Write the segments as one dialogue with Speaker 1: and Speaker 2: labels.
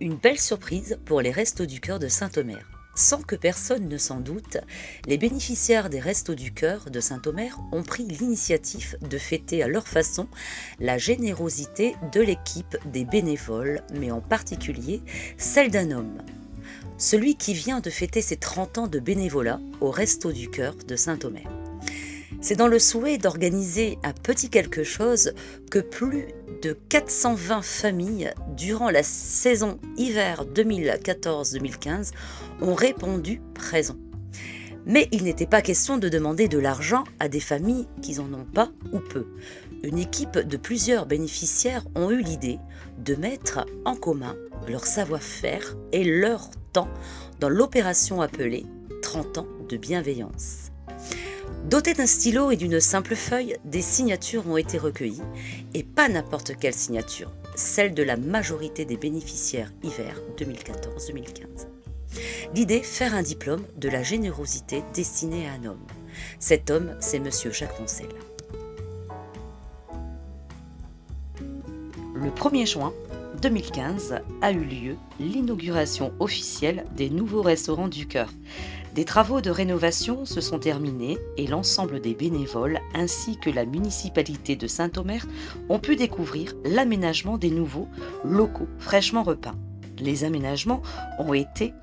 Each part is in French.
Speaker 1: Une belle surprise pour les Restos du Cœur de Saint-Omer. Sans que personne ne s'en doute, les bénéficiaires des Restos du Cœur de Saint-Omer ont pris l'initiative de fêter à leur façon la générosité de l'équipe des bénévoles, mais en particulier celle d'un homme. Celui qui vient de fêter ses 30 ans de bénévolat au Restos du Cœur de Saint-Omer. C'est dans le souhait d'organiser un petit quelque chose que plus de 420 familles, durant la saison hiver 2014-2015, ont répondu présent. Mais il n'était pas question de demander de l'argent à des familles qui n'en ont pas ou peu. Une équipe de plusieurs bénéficiaires ont eu l'idée de mettre en commun leur savoir-faire et leur temps dans l'opération appelée 30 ans de bienveillance. Dotés d'un stylo et d'une simple feuille, des signatures ont été recueillies, et pas n'importe quelle signature, celle de la majorité des bénéficiaires hiver 2014-2015. L'idée, faire un diplôme de la générosité destiné à un homme. Cet homme, c'est Monsieur Jacques Poncel. Le 1er juin 2015 a eu lieu l'inauguration officielle des nouveaux restaurants du cœur. Des travaux de rénovation se sont terminés et l'ensemble des bénévoles ainsi que la municipalité de Saint-Omer ont pu découvrir l'aménagement des nouveaux locaux fraîchement repeints. Les aménagements ont été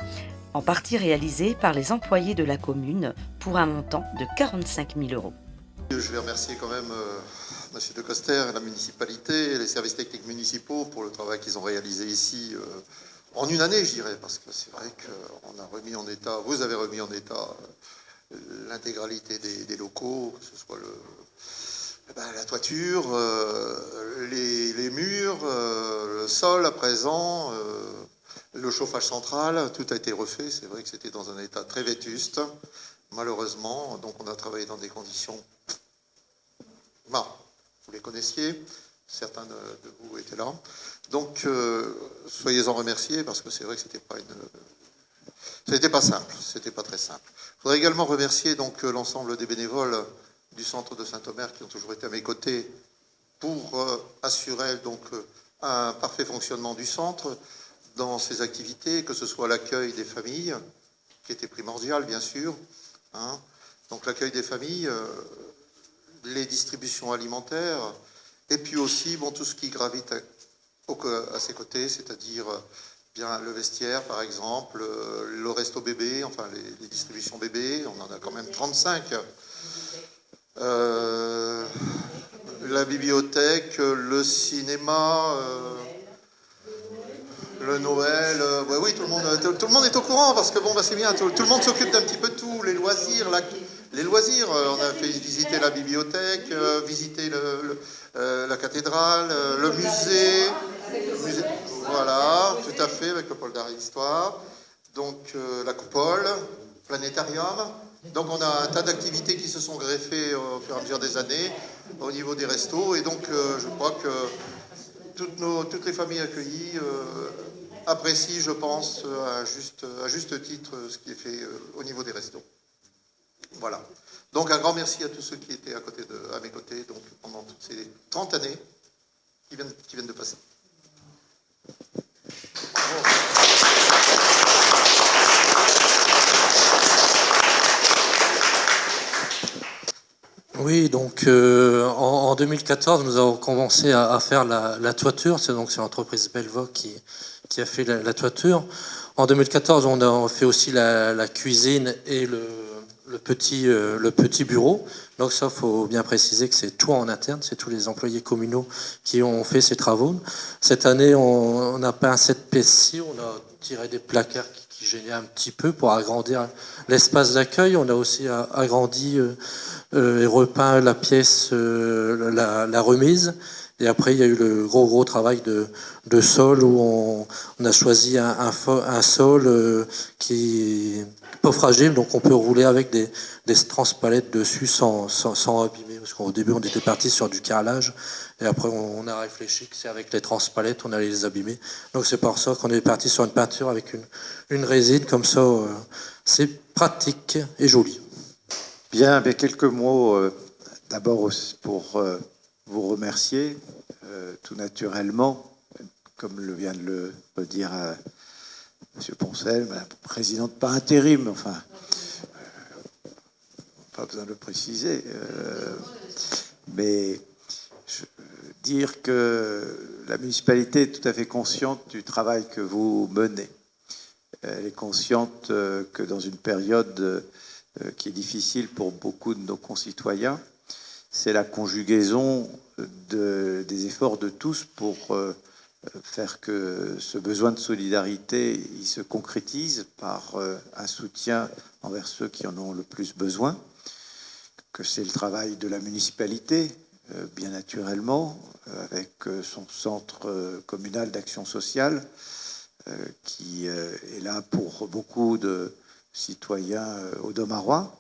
Speaker 1: en partie réalisés par les employés de la commune pour un montant de 45 000 €.
Speaker 2: Je vais remercier quand même M. De Coster, la municipalité et les services techniques municipaux pour le travail qu'ils ont réalisé ici en une année, je dirais, parce que c'est vrai qu'on a remis en état, vous avez remis en état l'intégralité des locaux, que ce soit la toiture, les murs, le sol à présent, le chauffage central, tout a été refait. C'est vrai que c'était dans un état très vétuste, malheureusement. Donc on a travaillé dans des conditions... Bon, vous les connaissiez, certains de vous étaient là. Donc, soyez-en remerciés, parce que c'est vrai que c'était pas simple, c'était pas très simple. Je voudrais également remercier donc l'ensemble des bénévoles du centre de Saint-Omer qui ont toujours été à mes côtés pour assurer donc un parfait fonctionnement du centre dans ses activités, que ce soit l'accueil des familles, qui était primordial, bien sûr. Donc l'accueil des familles, les distributions alimentaires, et puis aussi tout ce qui gravite à ses côtés, c'est-à-dire bien le vestiaire par exemple, le resto bébé, enfin les distributions bébés, on en a quand même 35. La bibliothèque, le cinéma, le Noël, oui, tout le monde est au courant, parce que c'est bien, tout le monde s'occupe d'un petit peu de tout, les loisirs, on a fait visiter la bibliothèque, visiter la cathédrale, le musée, voilà, tout à fait, avec le pôle d'art et d'histoire, donc la coupole, planétarium. Donc on a un tas d'activités qui se sont greffées au fur et à mesure des années au niveau des restos, et donc je crois que toutes les familles accueillies apprécient, je pense, à juste titre ce qui est fait au niveau des restos. Voilà. Donc un grand merci à tous ceux qui étaient à mes côtés donc, pendant toutes ces 30 années qui viennent de passer. Bravo.
Speaker 3: Oui, donc en 2014, nous avons commencé à faire la toiture. C'est l'entreprise Belvoc qui a fait la toiture. En 2014, on a fait aussi la cuisine et le petit bureau. Donc ça, faut bien préciser que c'est tout en interne, c'est tous les employés communaux qui ont fait ces travaux. Cette année, on a peint cette pièce-ci, on a tiré des placards qui gênaient un petit peu pour agrandir l'espace d'accueil. On a aussi agrandi et repeint la pièce, la remise. Et après, il y a eu le gros travail de sol où on a choisi un sol qui est pas fragile, donc on peut rouler avec des transpalettes dessus sans abîmer. Parce qu'au début, on était parti sur du carrelage, et après, on a réfléchi que c'est avec les transpalettes, on allait les abîmer. Donc c'est pour ça qu'on est parti sur une peinture avec une résine, comme ça, c'est pratique et joli.
Speaker 4: Bien, quelques mots d'abord pour vous remercier tout naturellement, comme le vient de le dire M. Poncel, la présidente par intérim, enfin, pas besoin de le préciser, mais dire que la municipalité est tout à fait consciente du travail que vous menez. Elle est consciente que dans une période qui est difficile pour beaucoup de nos concitoyens, c'est la conjugaison des efforts de tous pour faire que ce besoin de solidarité il se concrétise par un soutien envers ceux qui en ont le plus besoin, que c'est le travail de la municipalité, bien naturellement, avec son centre communal d'action sociale, qui est là pour beaucoup de citoyens audomarois,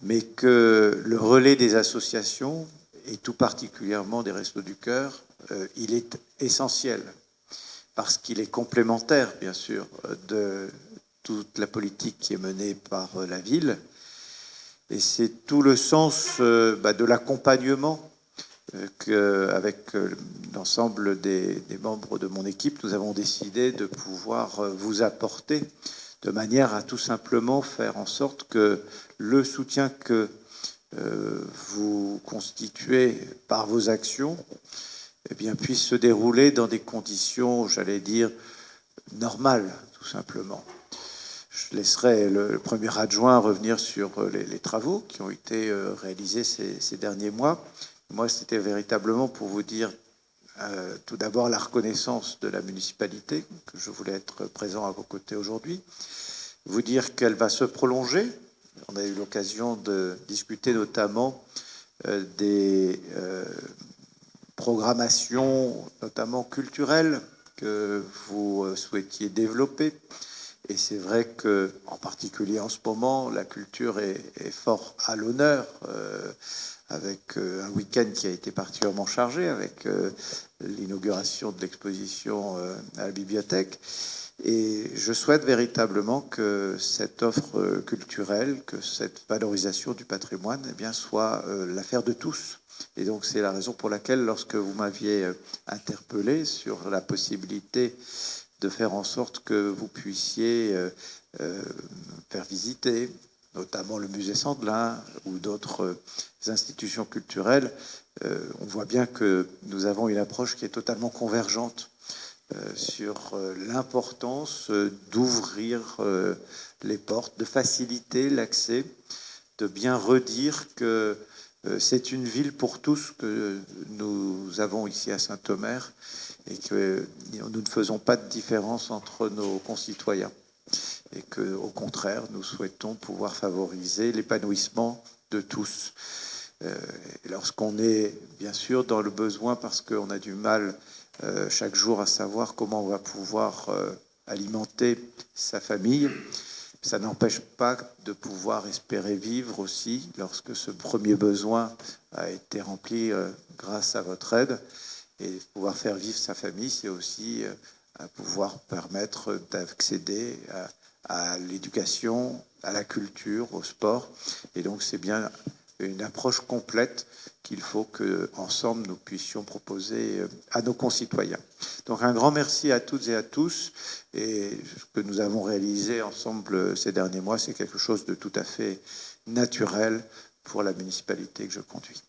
Speaker 4: mais que le relais des associations, et tout particulièrement des Restos du Cœur, il est essentiel, parce qu'il est complémentaire, bien sûr, de toute la politique qui est menée par la ville, et c'est tout le sens de l'accompagnement qu'avec l'ensemble des membres de mon équipe, nous avons décidé de pouvoir vous apporter de manière à tout simplement faire en sorte que le soutien que vous constituez par vos actions eh bien, puisse se dérouler dans des conditions, j'allais dire, normales, tout simplement. Je laisserai le premier adjoint revenir sur les travaux qui ont été réalisés ces derniers mois. Moi, c'était véritablement pour vous dire tout d'abord la reconnaissance de la municipalité, que je voulais être présent à vos côtés aujourd'hui, vous dire qu'elle va se prolonger. On a eu l'occasion de discuter notamment des programmations, notamment culturelles, que vous souhaitiez développer. Et c'est vrai que, en particulier en ce moment, la culture est fort à l'honneur, avec un week-end qui a été particulièrement chargé, avec l'inauguration de l'exposition à la bibliothèque. Et je souhaite véritablement que cette offre culturelle, que cette valorisation du patrimoine, eh bien, soit l'affaire de tous. Et donc c'est la raison pour laquelle, lorsque vous m'aviez interpellé sur la possibilité de faire en sorte que vous puissiez faire visiter, notamment le musée Sandelin ou d'autres institutions culturelles, on voit bien que nous avons une approche qui est totalement convergente sur l'importance d'ouvrir les portes, de faciliter l'accès, de bien redire que c'est une ville pour tous que nous avons ici à Saint-Omer et que nous ne faisons pas de différence entre nos concitoyens et que, au contraire, nous souhaitons pouvoir favoriser l'épanouissement de tous. Lorsqu'on est, bien sûr, dans le besoin, parce qu'on a du mal chaque jour à savoir comment on va pouvoir alimenter sa famille, ça n'empêche pas de pouvoir espérer vivre aussi lorsque ce premier besoin a été rempli grâce à votre aide. Et pouvoir faire vivre sa famille, c'est aussi à pouvoir permettre d'accéder à l'éducation, à la culture, au sport. Et donc c'est bien une approche complète qu'il faut qu'ensemble nous puissions proposer à nos concitoyens. Donc un grand merci à toutes et à tous. Et ce que nous avons réalisé ensemble ces derniers mois, c'est quelque chose de tout à fait naturel pour la municipalité que je conduis.